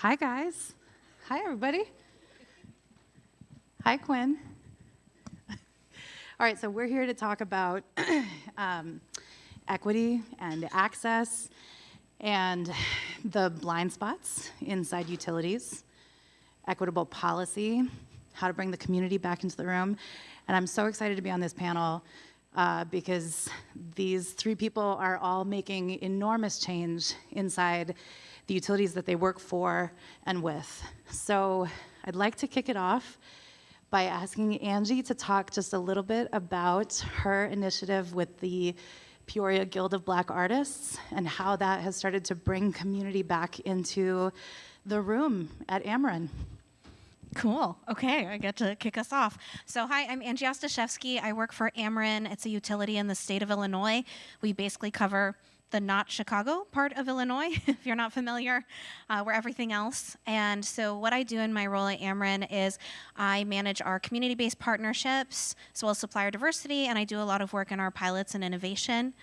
Hi, guys. Hi, everybody. Hi, Quinn. All right, so we're here to talk about equity and access and the blind spots inside utilities, equitable policy, how to bring the community back into the room. And I'm so excited to be on this panel because these three people are all making enormous change inside the utilities that they work for and with. So I'd like to kick it off by asking Angie to talk just a little bit about her initiative with the Peoria Guild of Black Artists and how that has started to bring community back into the room at Ameren. Cool. Okay, I get to kick us off. So hi, I'm Angie Ostaszewski. I work for Ameren. It's a utility in the state of Illinois. We basically cover the not Chicago part of Illinois, if you're not familiar, we're everything else. And so what I do in my role at Ameren is I manage our community-based partnerships as well as supplier diversity, and I do a lot of work in our pilots and innovation.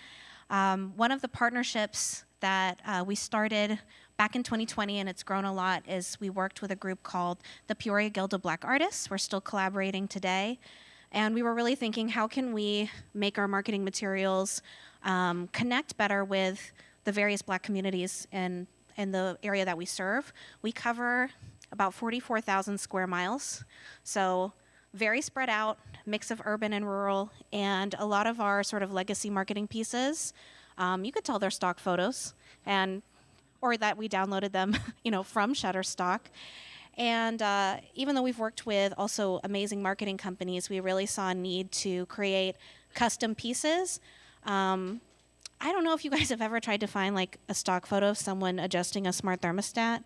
One of the partnerships that we started back in 2020, and it's grown a lot, is we worked with a group called the Peoria Guild of Black Artists. We're still collaborating today. And we were really thinking, how can we make our marketing materials connect better with the various Black communities in the area that we serve. We cover about 44,000 square miles, so very spread out, mix of urban and rural, and a lot of our sort of legacy marketing pieces, you could tell they're stock photos, or that we downloaded them, from Shutterstock. And even though we've worked with also amazing marketing companies, we really saw a need to create custom pieces. I don't know if you guys have ever tried to find like a stock photo of someone adjusting a smart thermostat.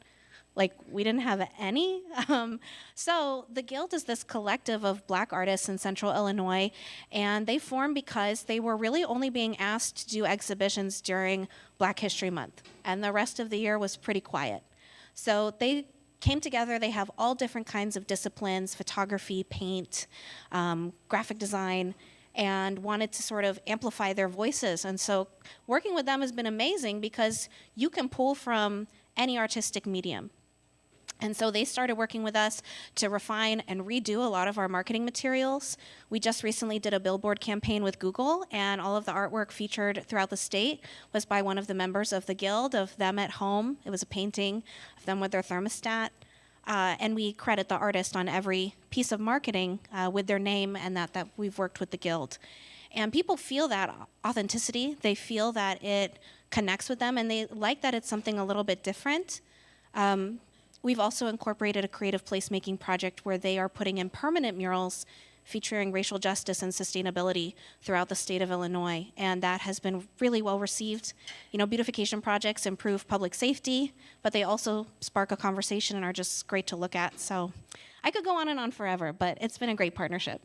Like, we didn't have any. So the Guild is this collective of Black artists in Central Illinois, and they formed because they were really only being asked to do exhibitions during Black History Month, and the rest of the year was pretty quiet. So they came together. They have all different kinds of disciplines: photography, paint, graphic design, and wanted to sort of amplify their voices. And so working with them has been amazing because you can pull from any artistic medium. And so they started working with us to refine and redo a lot of our marketing materials. We just recently did a billboard campaign with Google, and all of the artwork featured throughout the state was by one of the members of the Guild, of them at home. It was a painting of them with their thermostat. And we credit the artist on every piece of marketing with their name, and that we've worked with the Guild. And people feel that authenticity. They feel that it connects with them, and they like that it's something a little bit different. We've also incorporated a creative placemaking project where they are putting in permanent murals featuring racial justice and sustainability throughout the state of Illinois, and that has been really well received. Beautification projects improve public safety, but they also spark a conversation and are just great to look at. So I could go on and on forever, but it's been a great partnership.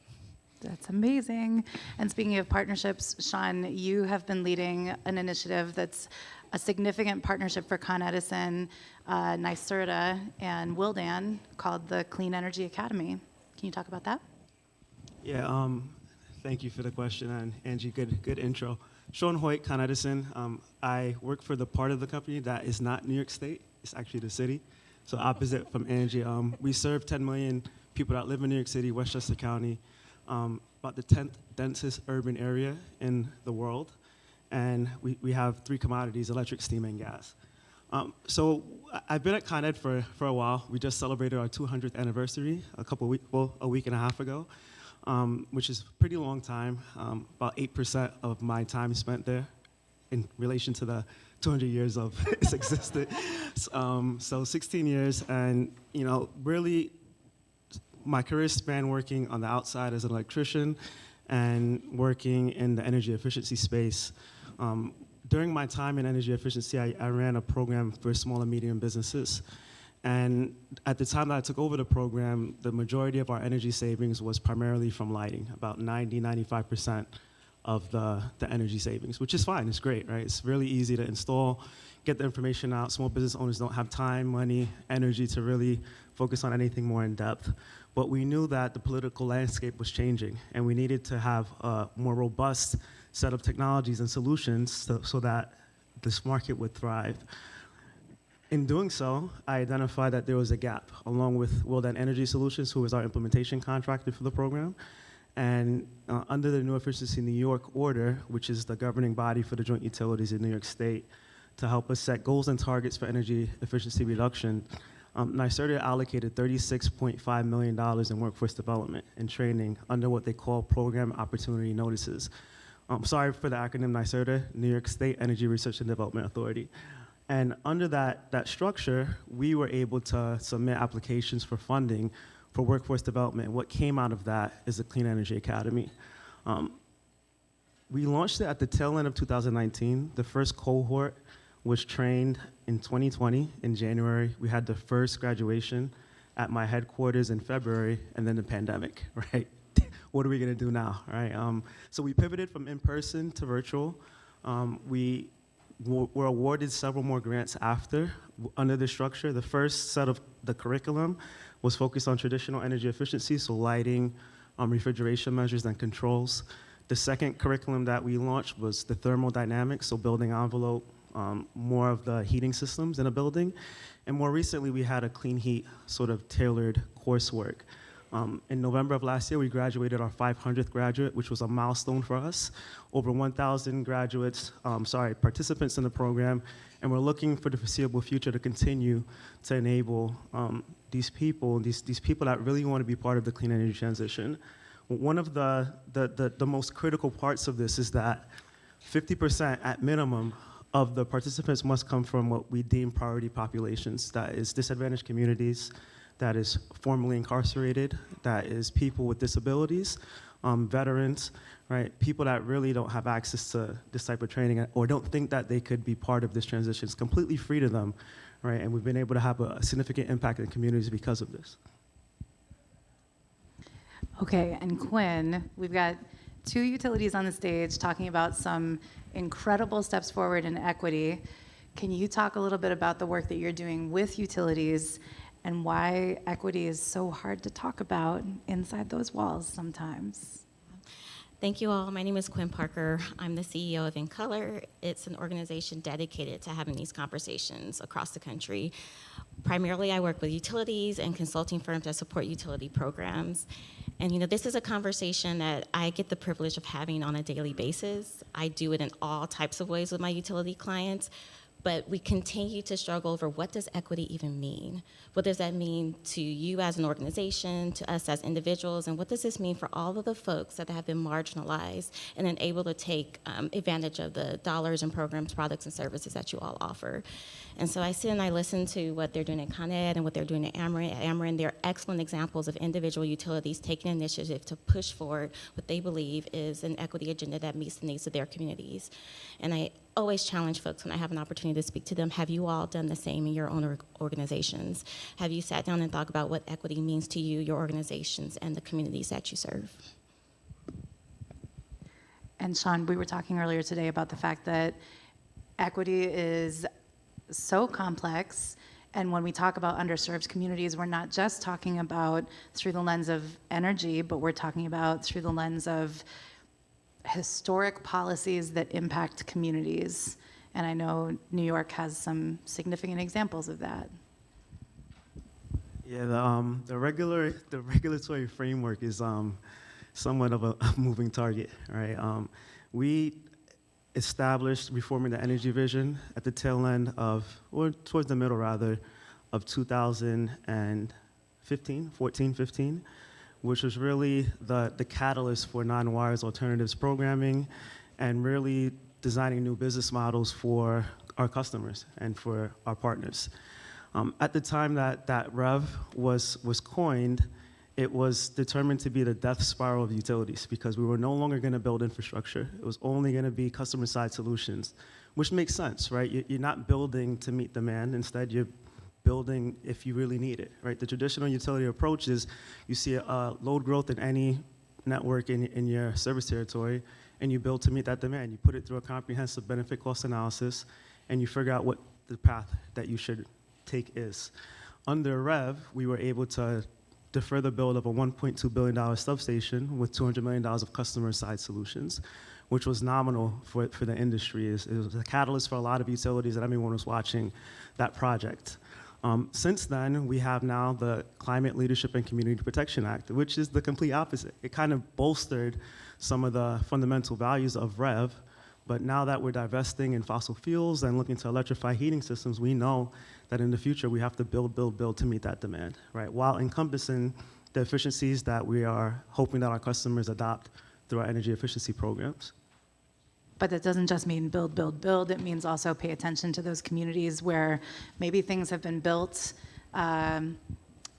That's amazing. And speaking of partnerships, Shaun, you have been leading an initiative that's a significant partnership for Con Edison, NYSERDA, and Wildan called the Clean Energy Academy. Can you talk about that? Yeah, thank you for the question, and Angie, good intro. Shaun, Hoyte, Con Edison. I work for the part of the company that is not New York State. It's actually the city. So opposite from Angie. We serve 10 million people that live in New York City, Westchester County, about the 10th densest urban area in the world. And we have three commodities: electric, steam, and gas. So I've been at Con Ed for a while. We just celebrated our 200th anniversary a week and a half ago. Which is a pretty long time, about 8% of my time spent there in relation to the 200 years of its existence. So 16 years, and really my career span working on the outside as an electrician and working in the energy efficiency space. During my time in energy efficiency, I ran a program for small and medium businesses. And at the time that I took over the program, the majority of our energy savings was primarily from lighting, about 95% of the energy savings, which is fine, it's great, right? It's really easy to install, get the information out. Small business owners don't have time, money, energy to really focus on anything more in depth. But we knew that the political landscape was changing, and we needed to have a more robust set of technologies and solutions so that this market would thrive. In doing so, I identified that there was a gap, along with Willdan Energy Solutions, who is our implementation contractor for the program. And under the New Efficiency New York order, which is the governing body for the joint utilities in New York State, to help us set goals and targets for energy efficiency reduction, NYSERDA allocated $36.5 million in workforce development and training under what they call program opportunity notices. Sorry for the acronym NYSERDA, New York State Energy Research and Development Authority. And under that structure, we were able to submit applications for funding for workforce development. What came out of that is the Clean Energy Academy. We launched it at the tail end of 2019. The first cohort was trained in 2020, in January. We had the first graduation at my headquarters in February, and then the pandemic, right? What are we gonna do now, right? So we pivoted from in-person to virtual. We were awarded several more grants after, under the structure. The first set of the curriculum was focused on traditional energy efficiency, so lighting, refrigeration measures and controls. The second curriculum that we launched was the thermodynamics, so building envelope, more of the heating systems in a building. And more recently, we had a clean heat sort of tailored coursework. In November of last year, we graduated our 500th graduate, which was a milestone for us. Over 1,000 participants in the program, and we're looking for the foreseeable future to continue to enable these people that really want to be part of the clean energy transition. One of the most critical parts of this is that 50% at minimum of the participants must come from what we deem priority populations. That is disadvantaged communities, that is formerly incarcerated, that is people with disabilities, veterans, right? People that really don't have access to this type of training or don't think that they could be part of this transition. It's completely free to them, right? And we've been able to have a significant impact in communities because of this. Okay, and Quinn, we've got two utilities on the stage talking about some incredible steps forward in equity. Can you talk a little bit about the work that you're doing with utilities and why equity is so hard to talk about inside those walls sometimes? Thank you all. My name is Quinn Parker. I'm the CEO of Encolor. It's an organization dedicated to having these conversations across the country. Primarily, I work with utilities and consulting firms that support utility programs. And this is a conversation that I get the privilege of having on a daily basis. I do it in all types of ways with my utility clients. But we continue to struggle over, what does equity even mean? What does that mean to you as an organization, to us as individuals, and what does this mean for all of the folks that have been marginalized and then able to take advantage of the dollars and programs, products, and services that you all offer? And so I sit and I listen to what they're doing at Con Ed and what they're doing at Ameren. At Ameren, they're excellent examples of individual utilities taking initiative to push forward what they believe is an equity agenda that meets the needs of their communities. And I always challenge folks when I have an opportunity to speak to them, have you all done the same in your own organizations? Have you sat down and thought about what equity means to you, your organizations, and the communities that you serve? And Shaun, we were talking earlier today about the fact that equity is so complex, and when we talk about underserved communities, we're not just talking about through the lens of energy, but we're talking about through the lens of historic policies that impact communities. And I know New York has some significant examples of that. Yeah, the regulatory framework is somewhat of a moving target, right? We established reforming the energy vision at the tail end of, or towards the middle rather, of 2014, 15, which was really the catalyst for non-wires alternatives programming and really designing new business models for our customers and for our partners. At the time that REV was coined, it was determined to be the death spiral of utilities because we were no longer going to build infrastructure. It was only going to be customer-side solutions, which makes sense, right? You're not building to meet demand. Instead, you're building if you really need it, right? The traditional utility approach is you see a load growth in any network in your service territory, and you build to meet that demand. You put it through a comprehensive benefit cost analysis, and you figure out what the path that you should take is. Under REV, we were able to defer the build of a $1.2 billion substation with $200 million of customer-side solutions. which was nominal for the industry. It was a catalyst for a lot of utilities and everyone was watching that project. Since then, we have now the Climate Leadership and Community Protection Act, which is the complete opposite. It kind of bolstered some of the fundamental values of REV, but now that we're divesting in fossil fuels and looking to electrify heating systems, we know that in the future we have to build to meet that demand, right? While encompassing the efficiencies that we are hoping that our customers adopt through our energy efficiency programs. But that doesn't just mean build. It means also pay attention to those communities where maybe things have been built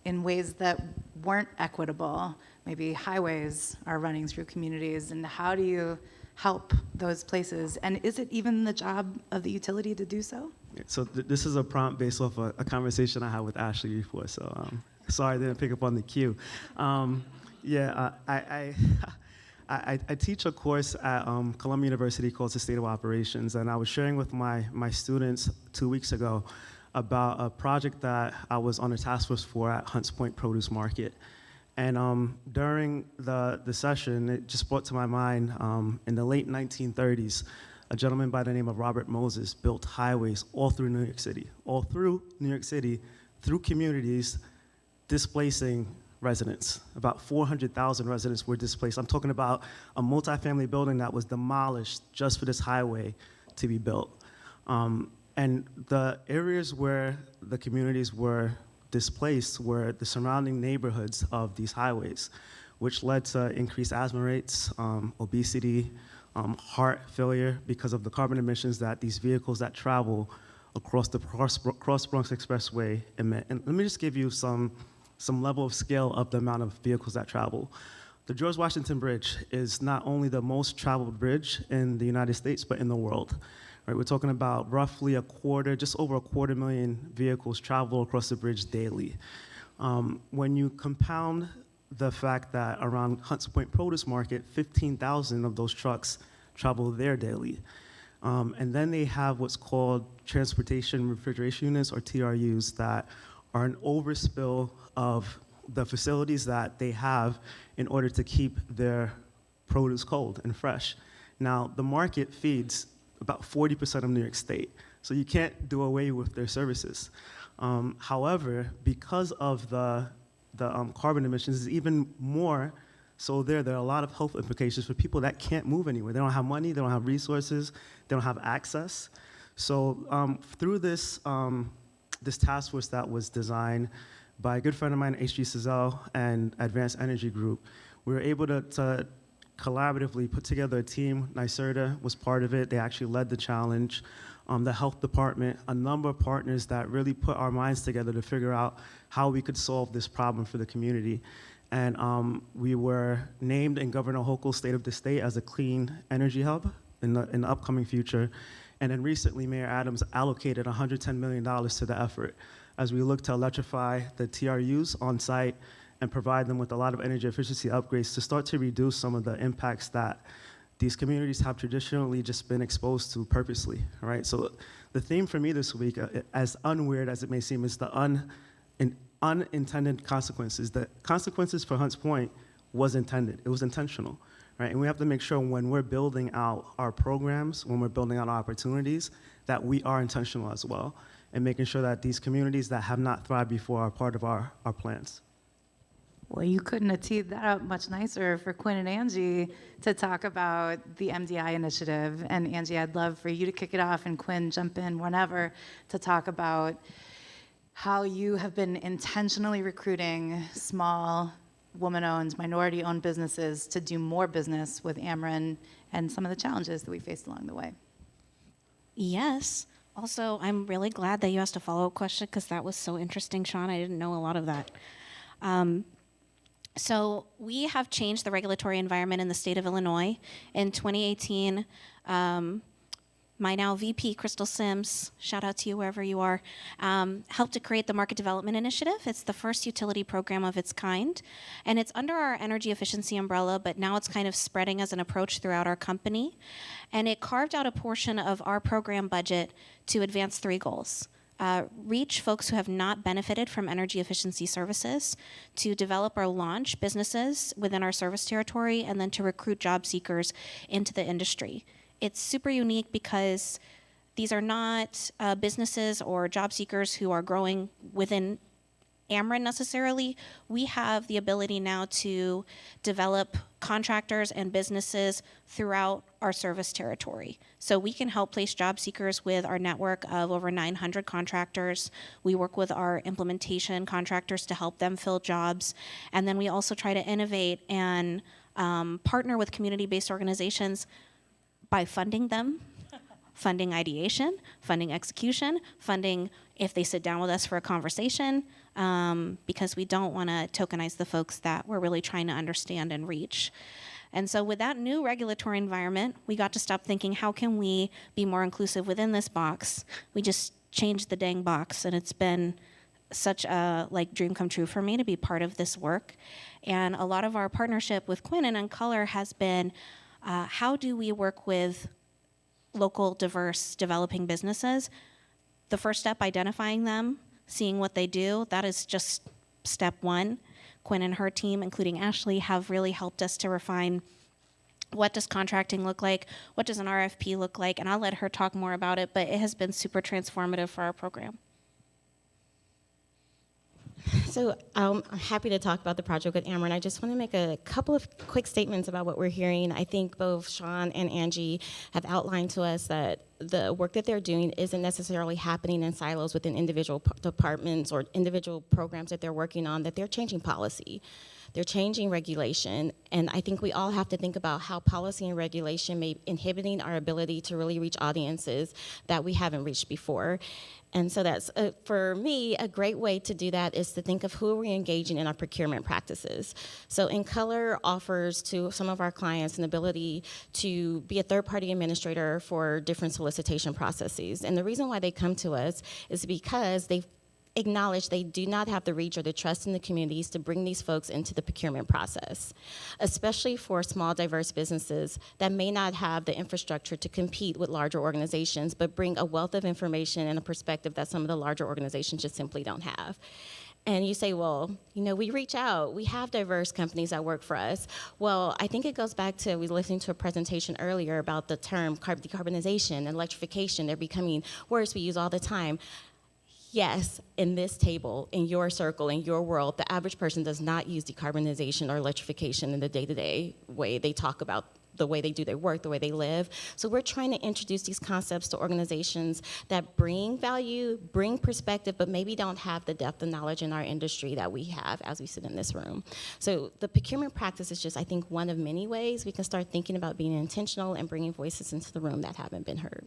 in ways that weren't equitable. Maybe highways are running through communities, and how do you help those places? And is it even the job of the utility to do so? So this is a prompt based off a conversation I had with Ashley before, so sorry I didn't pick up on the cue. I teach a course at Columbia University called Sustainable Operations, and I was sharing with my students 2 weeks ago about a project that I was on a task force for at Hunts Point Produce Market. And during the session, it just brought to my mind, in the late 1930s, a gentleman by the name of Robert Moses built highways all through New York City, through communities, displacing residents. About 400,000 residents were displaced. I'm talking about a multifamily building that was demolished just for this highway to be built. And the areas where the communities were displaced were the surrounding neighborhoods of these highways, which led to increased asthma rates, obesity, heart failure because of the carbon emissions that these vehicles that travel across the Cross Bronx Expressway emit. And let me just give you some level of scale of the amount of vehicles that travel. The George Washington Bridge is not only the most traveled bridge in the United States, but in the world. Right, we're talking about roughly just over a quarter million vehicles travel across the bridge daily. When you compound the fact that around Hunts Point Produce Market, 15,000 of those trucks travel there daily. And then they have what's called transportation refrigeration units, or TRUs, that are an overspill of the facilities that they have in order to keep their produce cold and fresh. Now, the market feeds about 40% of New York State, so you can't do away with their services. However, because of the carbon emissions, even more so there are a lot of health implications for people that can't move anywhere. They don't have money, they don't have resources, they don't have access. So through this task force that was designed by a good friend of mine, H.G. Cizelle, and Advanced Energy Group, we were able to collaboratively put together a team. NYSERDA was part of it. They actually led the challenge. The health department, a number of partners that really put our minds together to figure out how we could solve this problem for the community. And we were named in Governor Hochul's State of the State as a clean energy hub in the upcoming future. And then recently, Mayor Adams allocated $110 million to the effort as we look to electrify the TRUs on site and provide them with a lot of energy efficiency upgrades to start to reduce some of the impacts that these communities have traditionally just been exposed to purposely, right? So the theme for me this week, as unweird as it may seem, is the unintended consequences. The consequences for Hunts Point was intended. It was intentional, right? And we have to make sure when we're building out our programs, when we're building out our opportunities, that we are intentional as well, and making sure that these communities that have not thrived before are part of our plans. Well, you couldn't have teed that up much nicer for Quinn and Angie to talk about the MDI initiative. And Angie, I'd love for you to kick it off, and Quinn, jump in whenever to talk about how you have been intentionally recruiting small, woman-owned, minority-owned businesses to do more business with Ameren and some of the challenges that we faced along the way. Yes. Also, I'm really glad that you asked a follow-up question because that was so interesting, Shaun. I didn't know a lot of that. So we have changed the regulatory environment in the state of Illinois. In 2018, my now VP, Crystal Sims, shout out to you wherever you are, helped to create the Market Development Initiative. It's the first utility program of its kind, and it's under our energy efficiency umbrella, but now it's kind of spreading as an approach throughout our company. And it carved out a portion of our program budget to advance 3 goals. reach folks who have not benefited from energy efficiency services, to develop or launch businesses within our service territory, and then to recruit job seekers into the industry. It's super unique because these are not businesses or job seekers who are growing within Ameren necessarily. We have the ability now to develop contractors and businesses throughout our service territory. So we can help place job seekers with our network of over 900 contractors. We work with our implementation contractors to help them fill jobs. And then we also try to innovate and partner with community-based organizations by funding them, funding ideation, funding execution, funding if they sit down with us for a conversation, because we don't want to tokenize the folks that we're really trying to understand and reach. And so with that new regulatory environment, we got to stop thinking, how can we be more inclusive within this box? We just changed the dang box, and it's been such a dream come true for me to be part of this work. And a lot of our partnership with Quinn and Encolor has been, how do we work with local, diverse, developing businesses? The first step, identifying them, seeing what they do, that is just step one. Quinn and her team, including Ashley, have really helped us to refine what does contracting look like, what does an RFP look like, and I'll let her talk more about it, but it has been super transformative for our program. So I'm happy to talk about the project with Ameren. I just want to make a couple of quick statements about what we're hearing. I think both Shaun and Angie have outlined to us that the work that they're doing isn't necessarily happening in silos within individual departments or individual programs that they're working on, that they're changing policy. They're changing regulation, and I think we all have to think about how policy and regulation may be inhibiting our ability to really reach audiences that we haven't reached before. And so that's, for me, a great way to do that is to think of who we're engaging in our procurement practices. So Encolor offers to some of our clients an ability to be a third-party administrator for different solicitation processes. And the reason why they come to us is because they've acknowledge they do not have the reach or the trust in the communities to bring these folks into the procurement process, especially for small, diverse businesses that may not have the infrastructure to compete with larger organizations, but bring a wealth of information and a perspective that some of the larger organizations just simply don't have. And you say, well, we reach out. We have diverse companies that work for us. Well, I think it goes back to, we listened to a presentation earlier about the term decarbonization and electrification. They're becoming words we use all the time. Yes, in this table, in your circle, in your world, the average person does not use decarbonization or electrification in the day-to-day way. They talk about the way they do their work, the way they live. So we're trying to introduce these concepts to organizations that bring value, bring perspective, but maybe don't have the depth of knowledge in our industry that we have as we sit in this room. So the procurement practice is just, I think, one of many ways we can start thinking about being intentional and bringing voices into the room that haven't been heard.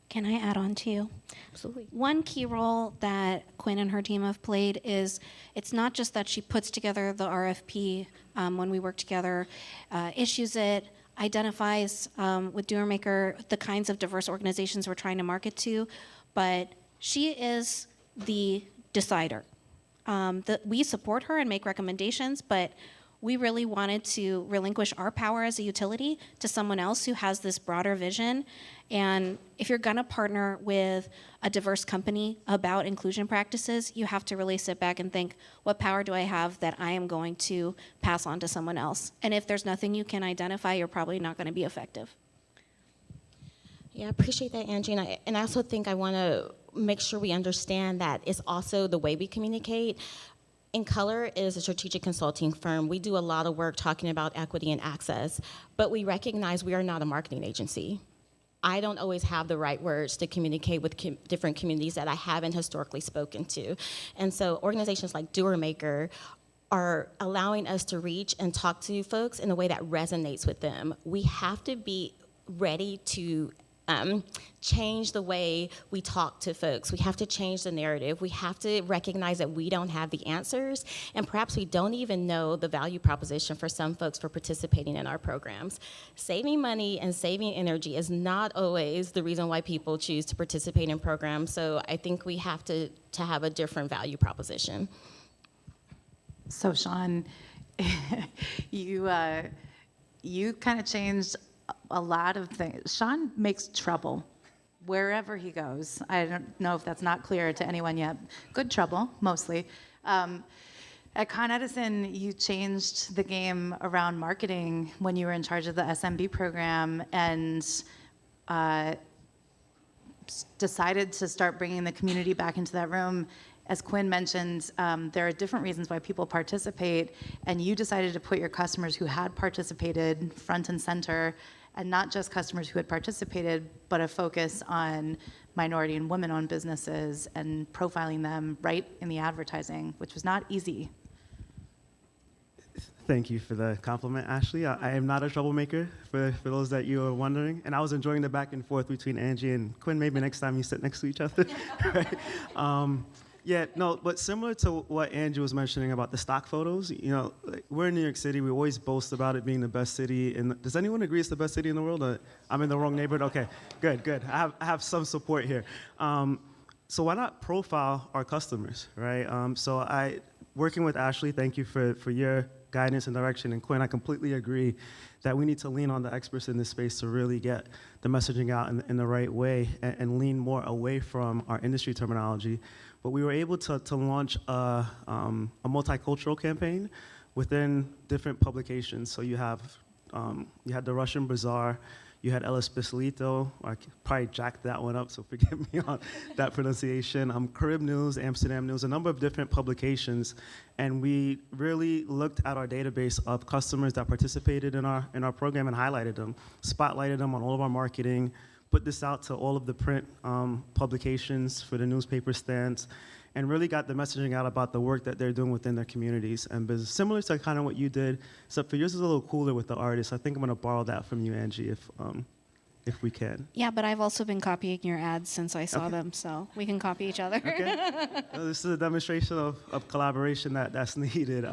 Can I add on to you? Absolutely. One key role that Quinn and her team have played is it's not just that she puts together the RFP when we work together, issues it, identifies with Doer the kinds of diverse organizations we're trying to market to, but she is the decider. We support her and make recommendations, but we really wanted to relinquish our power as a utility to someone else who has this broader vision. And if you're gonna partner with a diverse company about inclusion practices, you have to really sit back and think, what power do I have that I am going to pass on to someone else? And if there's nothing you can identify, you're probably not gonna be effective. Yeah, I appreciate that, Angie. And I also think I wanna make sure we understand that it's also the way we communicate. Encolor is a strategic consulting firm. We do a lot of work talking about equity and access, but we recognize we are not a marketing agency. I don't always have the right words to communicate with different communities that I haven't historically spoken to. And so organizations like Doer are allowing us to reach and talk to folks in a way that resonates with them. We have to be ready to change the way we talk to folks. We have to change the narrative. We have to recognize that we don't have the answers, and perhaps we don't even know the value proposition for some folks for participating in our programs. Saving money and saving energy is not always the reason why people choose to participate in programs, so I think we have to have a different value proposition. So Shaun, you kind of changed a lot of things. Shaun makes trouble wherever he goes. I don't know if that's not clear to anyone yet. Good trouble, mostly. At Con Edison, you changed the game around marketing when you were in charge of the SMB program and decided to start bringing the community back into that room. As Quinn mentioned, there are different reasons why people participate, and you decided to put your customers who had participated front and center, and not just customers who had participated, but a focus on minority and women-owned businesses and profiling them right in the advertising, which was not easy. Thank you for the compliment, Ashley. I am not a troublemaker, for those that you are wondering. And I was enjoying the back and forth between Angie and Quinn. Maybe next time you sit next to each other. Right? Yeah, no, but similar to what Angie was mentioning about the stock photos, you know, like, we're in New York City. We always boast about it being the best city. Does anyone agree it's the best city in the world? Or I'm in the wrong neighborhood? Okay, good. I have some support here. So why not profile our customers, right? Working with Ashley, thank you for your guidance and direction. And Quinn, I completely agree that we need to lean on the experts in this space to really get the messaging out in the right way and lean more away from our industry terminology. But we were able to launch a multicultural campaign within different publications. So you had the Russian Bazaar, you had El Especialito, I probably jacked that one up, so forgive me on that pronunciation. Carib News, Amsterdam News, a number of different publications, and we really looked at our database of customers that participated in our program and highlighted them, spotlighted them on all of our marketing, put this out to all of the print publications for the newspaper stands, and really got the messaging out about the work that they're doing within their communities and business. Similar to kind of what you did, except for yours is a little cooler with the artists. I think I'm going to borrow that from you, Angie, if we can. Yeah, but I've also been copying your ads since I saw them, so we can copy each other. Okay. Well, this is a demonstration of collaboration that's needed.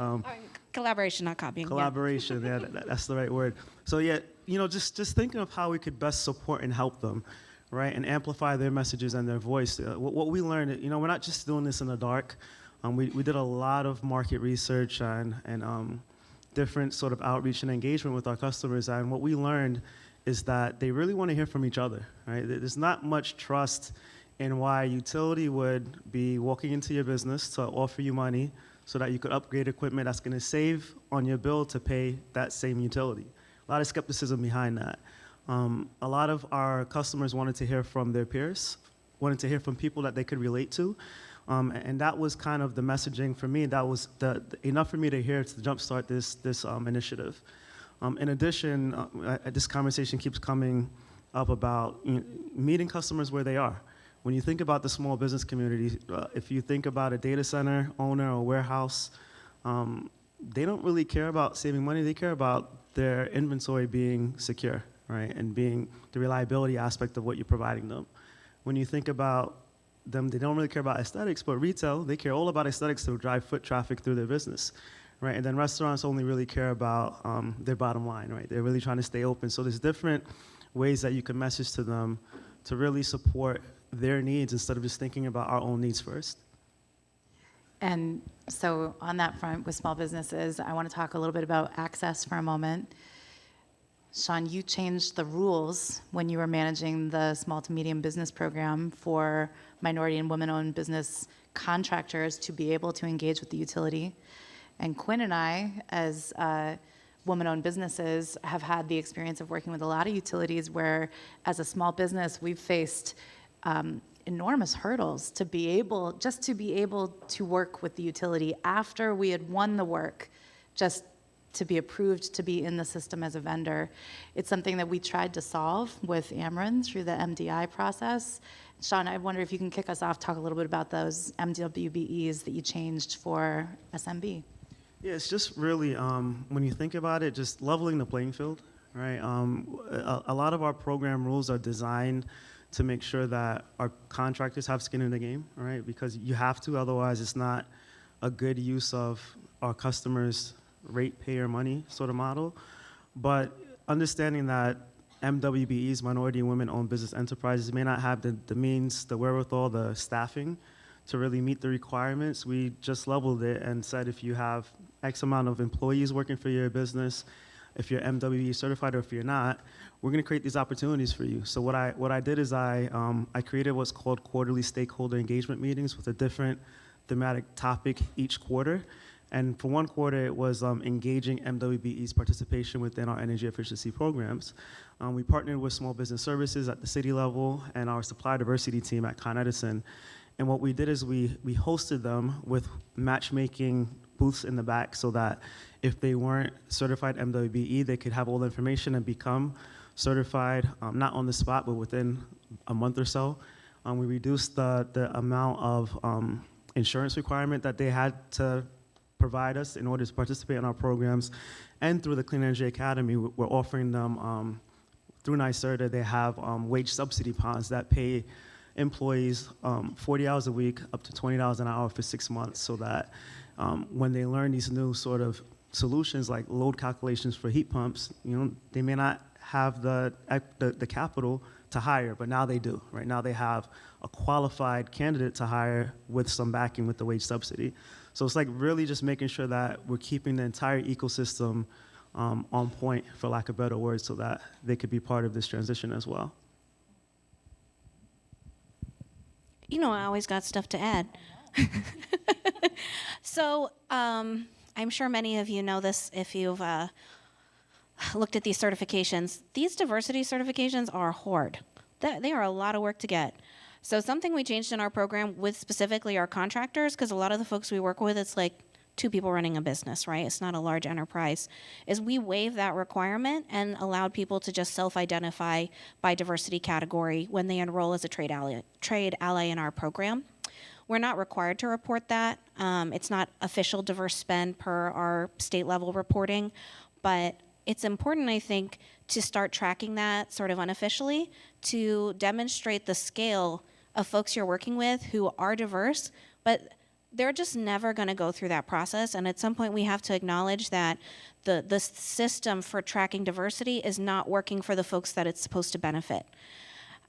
Collaboration, not copying. Collaboration, yeah, that's the right word. So yeah, you know, just thinking of how we could best support and help them, right, and amplify their messages and their voice. What we learned, you know, we're not just doing this in the dark. We did a lot of market research and different sort of outreach and engagement with our customers. And what we learned is that they really want to hear from each other, right? There's not much trust in why a utility would be walking into your business to offer you money so that you could upgrade equipment that's going to save on your bill to pay that same utility. A lot of skepticism behind that. A lot of our customers wanted to hear from their peers, wanted to hear from people that they could relate to, and that was kind of the messaging for me. That was enough for me to hear to jumpstart this initiative. In addition, this conversation keeps coming up about meeting customers where they are. When you think about the small business community, if you think about a data center owner or warehouse, they don't really care about saving money. They care about their inventory being secure, right, and being the reliability aspect of what you're providing them. When you think about them, they don't really care about aesthetics, but retail, they care all about aesthetics to drive foot traffic through their business, right? And then restaurants only really care about their bottom line, right? They're really trying to stay open. So there's different ways that you can message to them to really support their needs instead of just thinking about our own needs first. And so on that front with small businesses, I want to talk a little bit about access for a moment. Shaun, you changed the rules when you were managing the small to medium business program for minority and women-owned business contractors to be able to engage with the utility. And Quinn and I, as women-owned businesses, have had the experience of working with a lot of utilities where, as a small business, we've faced enormous hurdles to be able to work with the utility after we had won the work, just to be approved to be in the system as a vendor. It's something that we tried to solve with Ameren through the MDI process. Shaun, I wonder if you can kick us off, talk a little bit about those MWBEs that you changed for SMB. Yeah, it's just really, when you think about it, just leveling the playing field, right? A lot of our program rules are designed to make sure that our contractors have skin in the game, right? Because you have to, otherwise it's not a good use of our customers' ratepayer money sort of model. But understanding that MWBEs, minority and women-owned business enterprises, may not have the means, the wherewithal, the staffing to really meet the requirements, we just leveled it and said if you have X amount of employees working for your business, if you're MWBE certified or if you're not, we're going to create these opportunities for you. So what I did is I created what's called quarterly stakeholder engagement meetings with a different thematic topic each quarter. And for one quarter, it was engaging MWBE's participation within our energy efficiency programs. We partnered with small business services at the city level and our supply diversity team at Con Edison. And what we did is we hosted them with matchmaking booths in the back so that if they weren't certified MWBE, they could have all the information and become certified, not on the spot, but within a month or so. We reduced the amount of insurance requirement that they had to provide us in order to participate in our programs. And through the Clean Energy Academy, we're offering them, through NYSERDA, they have wage subsidy bonds that pay employees 40 hours a week up to $20 an hour for 6 months, so that when they learn these new sort of solutions like load calculations for heat pumps, they may not have the capital to hire, but now they do. Right now they have a qualified candidate to hire with some backing with the wage subsidy. So it's like really just making sure that we're keeping the entire ecosystem on point, for lack of better words, so that they could be part of this transition as well. I always got stuff to add. So I'm sure many of you know this if you've looked at these certifications. These diversity certifications are hard. They are a lot of work to get. So something we changed in our program with specifically our contractors, because a lot of the folks we work with, it's like 2 people running a business, right? It's not a large enterprise, is we waived that requirement and allowed people to just self-identify by diversity category when they enroll as a trade ally in our program. We're not required to report that. It's not official diverse spend per our state level reporting, but it's important, I think, to start tracking that sort of unofficially to demonstrate the scale of folks you're working with who are diverse, but they're just never going to go through that process. And at some point, we have to acknowledge that the system for tracking diversity is not working for the folks that it's supposed to benefit.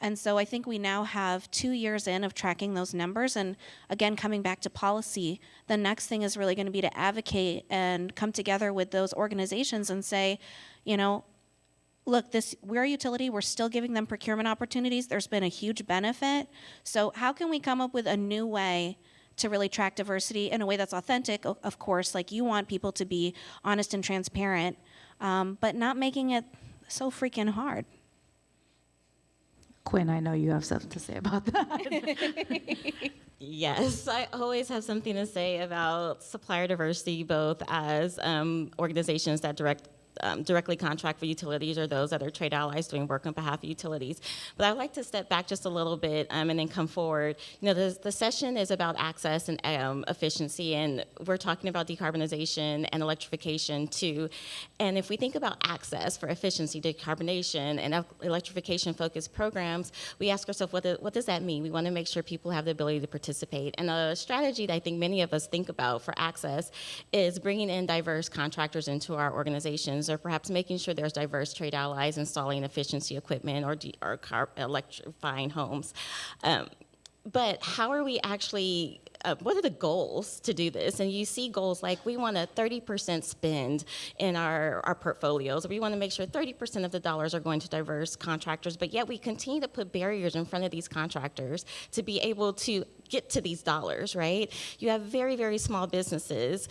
And so I think we now have 2 years in of tracking those numbers. And again, coming back to policy, the next thing is really going to be to advocate and come together with those organizations and say, look, we're a utility, we're still giving them procurement opportunities. There's been a huge benefit. So how can we come up with a new way to really track diversity in a way that's authentic, of course, like you want people to be honest and transparent, but not making it so freaking hard. Quinn, I know you have something to say about that. Yes, I always have something to say about supplier diversity, both as organizations that directly contract for utilities or those that are trade allies doing work on behalf of utilities. But I'd like to step back just a little bit and then come forward. The session is about access and efficiency, and we're talking about decarbonization and electrification too. And if we think about access for efficiency, decarbonation, and electrification-focused programs, we ask ourselves, what does that mean? We want to make sure people have the ability to participate. And a strategy that I think many of us think about for access is bringing in diverse contractors into our organizations, or perhaps making sure there's diverse trade allies installing efficiency equipment or electrifying homes. But how are we actually, what are the goals to do this? And you see goals like we want a 30% spend in our portfolios. We want to make sure 30% of the dollars are going to diverse contractors, but yet we continue to put barriers in front of these contractors to be able to get to these dollars, right? You have very, very small businesses,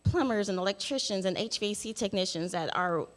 plumbers and electricians and HVAC technicians that are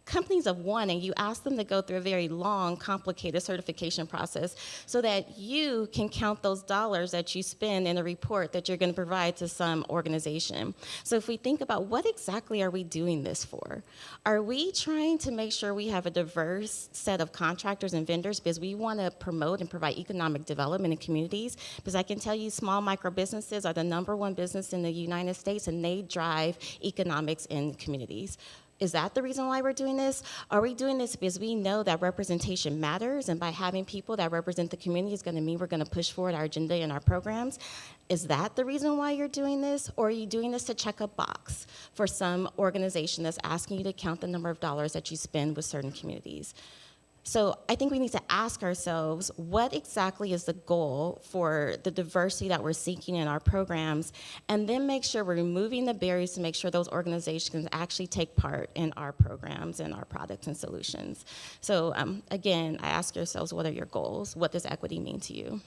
companies of one, and you ask them to go through a very long, complicated certification process so that you can count those dollars that you spend in a report that you're going to provide to some organization. So if we think about what exactly are we doing this for? Are we trying to make sure we have a diverse set of contractors and vendors because we want to promote and provide economic development in communities? Because I can tell you small micro businesses are the #1 business in the United States, and they drive economics in communities. Is that the reason why we're doing this? Are we doing this because we know that representation matters, and by having people that represent the community is going to mean we're going to push forward our agenda and our programs? Is that the reason why you're doing this? Or are you doing this to check a box for some organization that's asking you to count the number of dollars that you spend with certain communities? So I think we need to ask ourselves, what exactly is the goal for the diversity that we're seeking in our programs, and then make sure we're removing the barriers to make sure those organizations can actually take part in our programs and our products and solutions. So again, I ask yourselves, what are your goals? What does equity mean to you?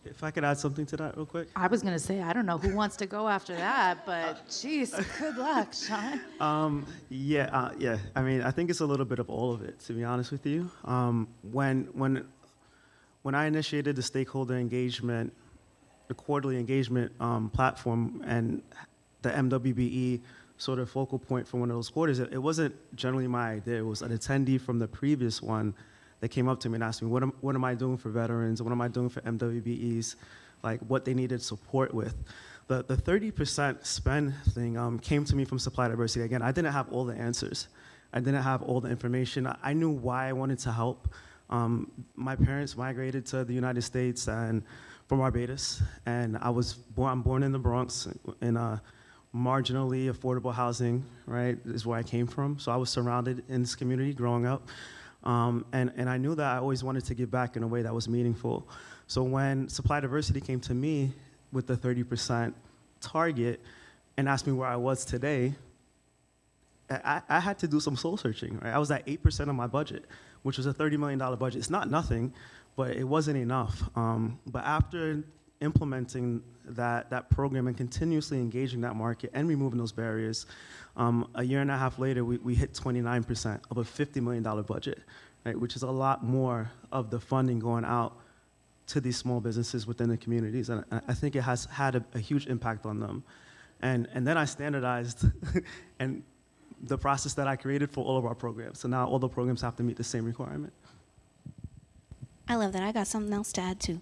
If I could add something to that real quick. I was gonna say, I don't know who wants to go after that, but geez, good luck, Shaun. Yeah. I mean, I think it's a little bit of all of it, to be honest with you. When I initiated the stakeholder engagement, the quarterly engagement platform, and the MWBE sort of focal point for one of those quarters, it wasn't generally my idea. It was an attendee from the previous one that came up to me and asked me, what am I doing for veterans? What am I doing for MWBEs? Like, what they needed support with. The 30% spend thing came to me from supply diversity. Again, I didn't have all the answers. I didn't have all the information. I knew why I wanted to help. My parents migrated to the United States and from Barbados, and I'm born in the Bronx in a marginally affordable housing, right, is where I came from. So I was surrounded in this community growing up. And I knew that I always wanted to give back in a way that was meaningful. So when supply diversity came to me with the 30% target and asked me where I was today, I had to do some soul searching, right? I was at 8% of my budget, which was a $30 million budget. It's not nothing, but it wasn't enough. But after implementing that program and continuously engaging that market and removing those barriers, a year and a half later, we hit 29% of a $50 million budget, right, which is a lot more of the funding going out to these small businesses within the communities. And I think it has had a huge impact on them. And then I standardized and the process that I created for all of our programs. So now all the programs have to meet the same requirement. I love that. I got something else to add too.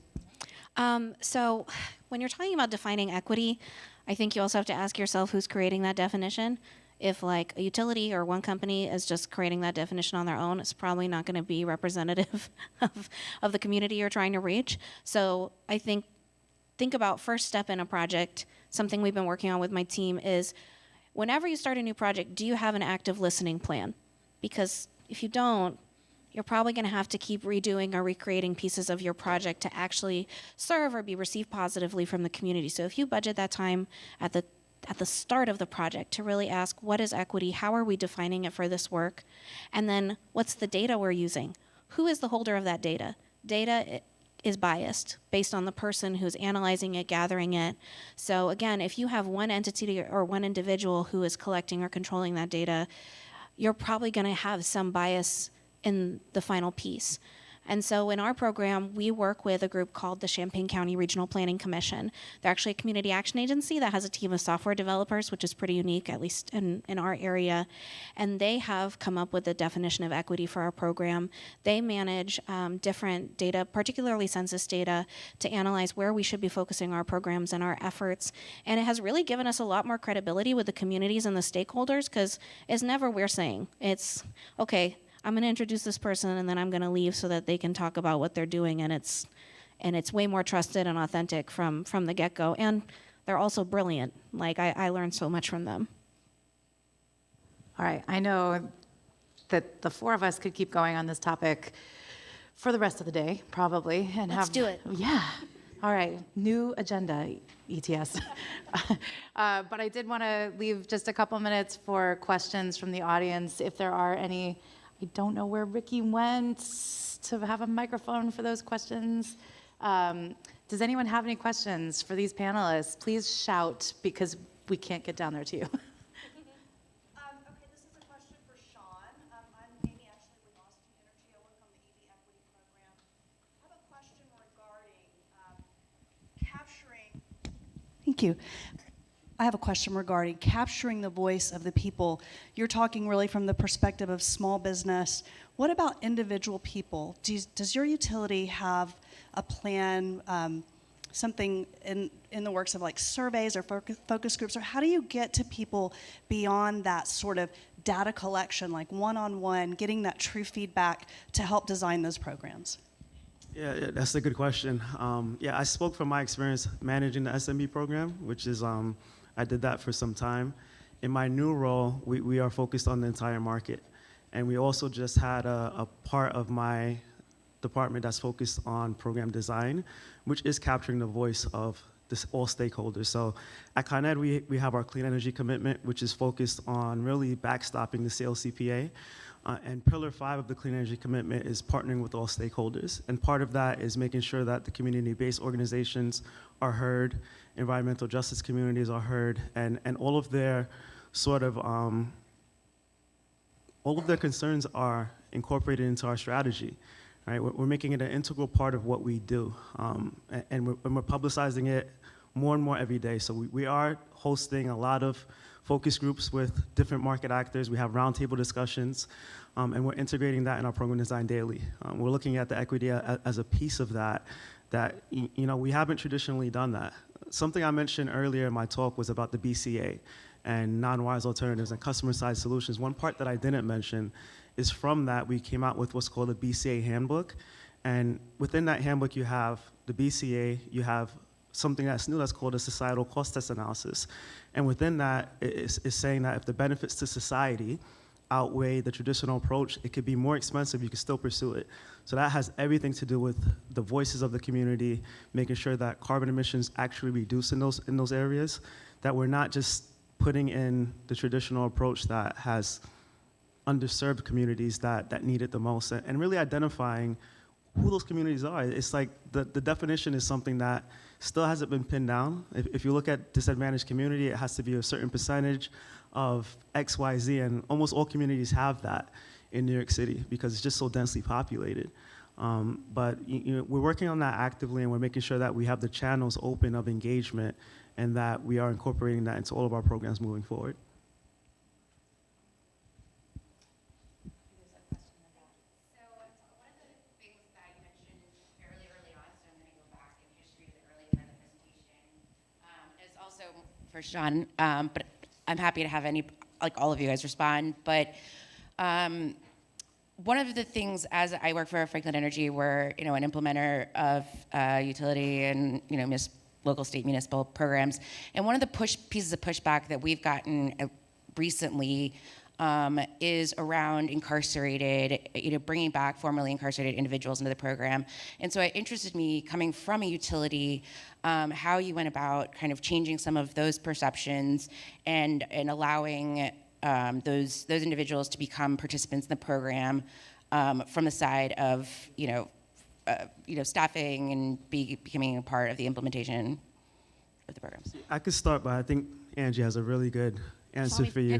So when you're talking about defining equity, I think you also have to ask yourself who's creating that definition. If like a utility or one company is just creating that definition on their own, it's probably not going to be representative of the community you're trying to reach. So I think about first step in a project. Something we've been working on with my team is whenever you start a new project, do you have an active listening plan? Because if you don't, you're probably going to have to keep redoing or recreating pieces of your project to actually serve or be received positively from the community. So if you budget that time at the start of the project to really ask, what is equity? How are we defining it for this work? And then what's the data we're using? Who is the holder of that data? Data is biased based on the person who's analyzing it, gathering it. So again, if you have one entity or one individual who is collecting or controlling that data, you're probably going to have some bias in the final piece. And so in our program, we work with a group called the Champaign County Regional Planning Commission. They're actually a community action agency that has a team of software developers, which is pretty unique, at least in our area. And they have come up with the definition of equity for our program. They manage different data, particularly census data, to analyze where we should be focusing our programs and our efforts. And it has really given us a lot more credibility with the communities and the stakeholders, because it's never we're saying. It's, okay, I'm going to introduce this person and then I'm going to leave so that they can talk about what they're doing, and it's way more trusted and authentic from the get-go. And they're also brilliant. Like I learned so much from them. All right, I know that the four of us could keep going on this topic for the rest of the day, probably. And Let's do it. Yeah. All right, new agenda, ETS. But I did want to leave just a couple minutes for questions from the audience, if there are any. I don't know where Ricky went to have a microphone for those questions. Does anyone have any questions for these panelists? Please shout, because we can't get down there to you. Okay, this is a question for Shaun. I'm Amy Ashley with Austin Energy. I work on the EV Equity Program. I have a question regarding capturing. Thank you. I have a question regarding capturing the voice of the people. You're talking really from the perspective of small business. What about individual people? Does your utility have a plan, something in the works of like surveys or focus groups, or how do you get to people beyond that sort of data collection, like one-on-one, getting that true feedback to help design those programs? Yeah, that's a good question. I spoke from my experience managing the SMB program, which is, I did that for some time. In my new role, we are focused on the entire market. And we also just had a part of my department that's focused on program design, which is capturing the voice of all stakeholders. So at Con Ed, we have our clean energy commitment, which is focused on really backstopping the CLCPA. And Pillar 5 of the clean energy commitment is partnering with all stakeholders. And part of that is making sure that the community-based organizations are heard, environmental justice communities are heard, and all of their sort of, all of their concerns are incorporated into our strategy. Right? We're making it an integral part of what we do, and we're publicizing it more and more every day. So we are hosting a lot of focus groups with different market actors. We have roundtable discussions, and we're integrating that in our program design daily. We're looking at the equity as a piece of that we haven't traditionally done that. Something I mentioned earlier in my talk was about the BCA and non-wise alternatives and customer-side solutions. One part that I didn't mention is from that we came out with what's called a BCA handbook. And within that handbook, you have the BCA, you have something that's new that's called a societal cost test analysis. And within that, is saying that if the benefits to society outweigh the traditional approach, it could be more expensive, you can still pursue it. So that has everything to do with the voices of the community, making sure that carbon emissions actually reduce in those areas, that we're not just putting in the traditional approach that has underserved communities that need it the most, and really identifying who those communities are. It's like the definition is something that still hasn't been pinned down. If you look at disadvantaged community, it has to be a certain percentage of X, Y, Z, and almost all communities have that in New York City because it's just so densely populated. But we're working on that actively, and we're making sure that we have the channels open of engagement and that we are incorporating that into all of our programs moving forward. For Shaun, but I'm happy to have all of you guys respond. But one of the things, as I work for Franklin Energy, we're an implementer of utility and local, state, municipal programs. And one of the pieces of pushback that we've gotten recently is around incarcerated, bringing back formerly incarcerated individuals into the program. And so it interested me, coming from a utility, how you went about kind of changing some of those perceptions and allowing those individuals to become participants in the program from the side of staffing and becoming a part of the implementation of the programs. I could start, but I think Angie has a really good answer for you.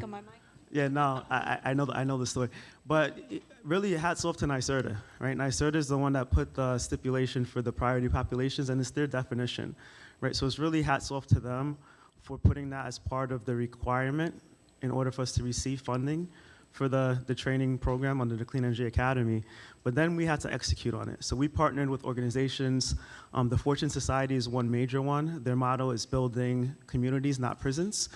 Yeah, no, I know the story. But really, hats off to NYSERDA, right? NYSERDA is the one that put the stipulation for the priority populations, and it's their definition, right? So it's really hats off to them for putting that as part of the requirement in order for us to receive funding for the training program under the Clean Energy Academy. But then we had to execute on it. So we partnered with organizations. The Fortune Society is one major one. Their motto is building communities, not prisons.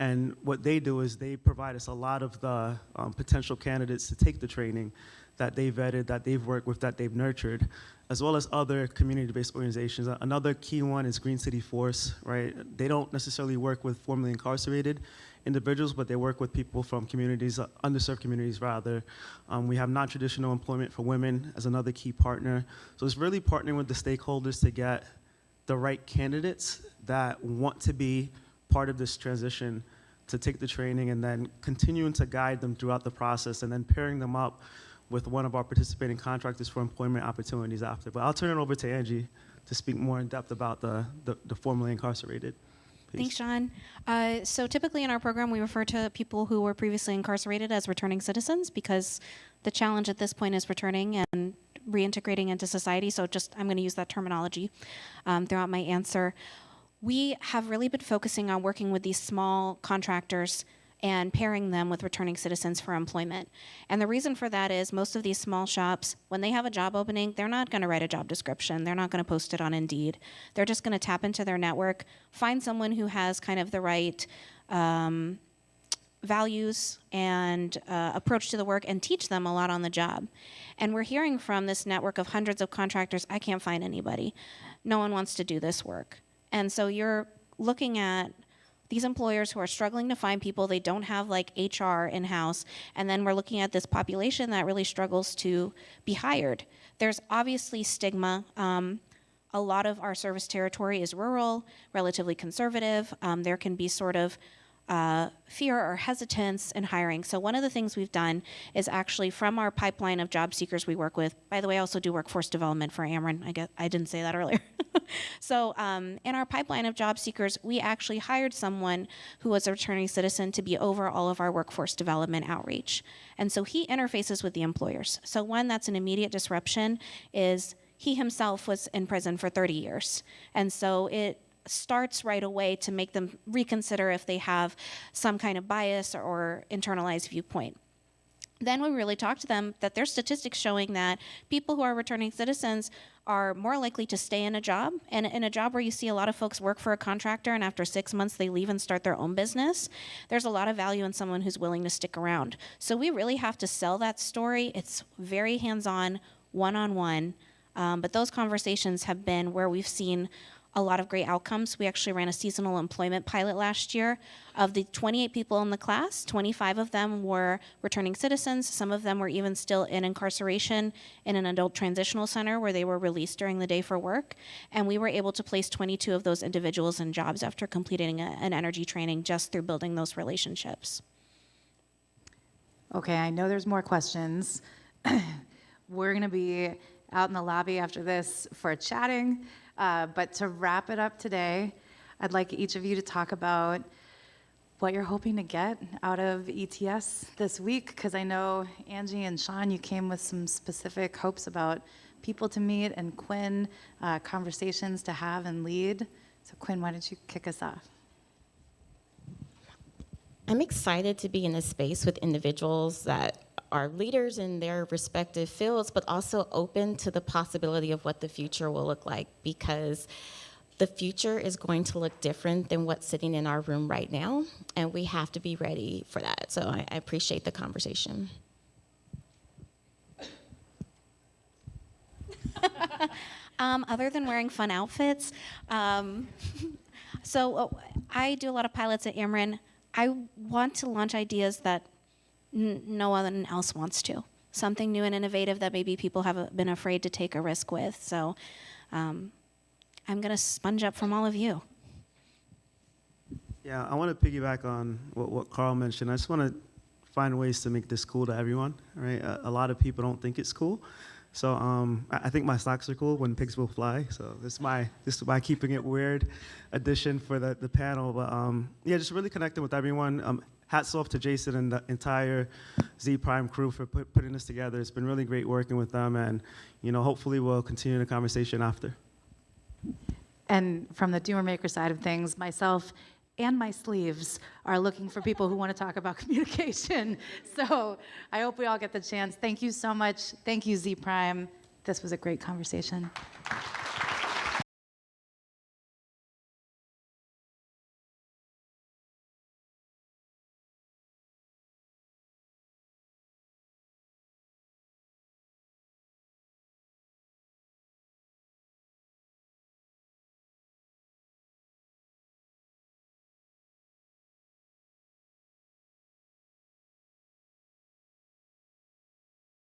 And what they do is they provide us a lot of the potential candidates to take the training that they've vetted, that they've worked with, that they've nurtured, as well as other community-based organizations. Another key one is Green City Force, right? They don't necessarily work with formerly incarcerated individuals, but they work with people from communities, underserved communities rather. We have non-traditional employment for women as another key partner. So it's really partnering with the stakeholders to get the right candidates that want to be part of this transition to take the training and then continuing to guide them throughout the process and then pairing them up with one of our participating contractors for employment opportunities after. But I'll turn it over to Angie to speak more in depth about the formerly incarcerated. Thanks, Shaun. So typically in our program, we refer to people who were previously incarcerated as returning citizens because the challenge at this point is returning and reintegrating into society. So I'm going to use that terminology throughout my answer. We have really been focusing on working with these small contractors and pairing them with returning citizens for employment. And the reason for that is most of these small shops, when they have a job opening, they're not going to write a job description. They're not going to post it on Indeed. They're just going to tap into their network, find someone who has kind of the right values and approach to the work and teach them a lot on the job. And we're hearing from this network of hundreds of contractors, I can't find anybody. No one wants to do this work. And so you're looking at these employers who are struggling to find people, they don't have like HR in-house, and then we're looking at this population that really struggles to be hired. There's obviously stigma. A lot of our service territory is rural, relatively conservative. There can be sort of fear or hesitance in hiring. So one of the things we've done is actually from our pipeline of job seekers we work with. By the way, I also do workforce development for Ameren. I didn't say that earlier. So in our pipeline of job seekers, we actually hired someone who was a returning citizen to be over all of our workforce development outreach. And so he interfaces with the employers. So one that's an immediate disruption is he himself was in prison for 30 years. And so it starts right away to make them reconsider if they have some kind of bias or internalized viewpoint. Then we really talk to them that there's statistics showing that people who are returning citizens are more likely to stay in a job. And in a job where you see a lot of folks work for a contractor and after 6 months they leave and start their own business, there's a lot of value in someone who's willing to stick around. So we really have to sell that story. It's very hands-on, one-on-one. But those conversations have been where we've seen a lot of great outcomes. We actually ran a seasonal employment pilot last year. Of the 28 people in the class, 25 of them were returning citizens. Some of them were even still in incarceration in an adult transitional center where they were released during the day for work. And we were able to place 22 of those individuals in jobs after completing an energy training just through building those relationships. Okay, I know there's more questions. We're going to be out in the lobby after this for chatting. But to wrap it up today, I'd like each of you to talk about what you're hoping to get out of ETS this week, because I know Angie and Shaun, you came with some specific hopes about people to meet, and Quinn, conversations to have and lead. So Quinn, why don't you kick us off? I'm excited to be in a space with individuals that are leaders in their respective fields, but also open to the possibility of what the future will look like, because the future is going to look different than what's sitting in our room right now, and we have to be ready for that. So I appreciate the conversation. Other than wearing fun outfits, so I do a lot of pilots at Ameren. I want to launch ideas that no one else wants to. Something new and innovative that maybe people have been afraid to take a risk with. So I'm going to sponge up from all of you. Yeah, I want to piggyback on what Carl mentioned. I just want to find ways to make this cool to everyone, right? A lot of people don't think it's cool. So I think my socks are cool when pigs will fly. So this is my keeping it weird addition for the panel. But yeah, just really connecting with everyone. Hats off to Jason and the entire Z Prime crew for putting this together. It's been really great working with them, and hopefully we'll continue the conversation after. And from the Doer Maker side of things, myself and my sleeves are looking for people who want to talk about communication. So I hope we all get the chance. Thank you so much. Thank you, Z Prime. This was a great conversation.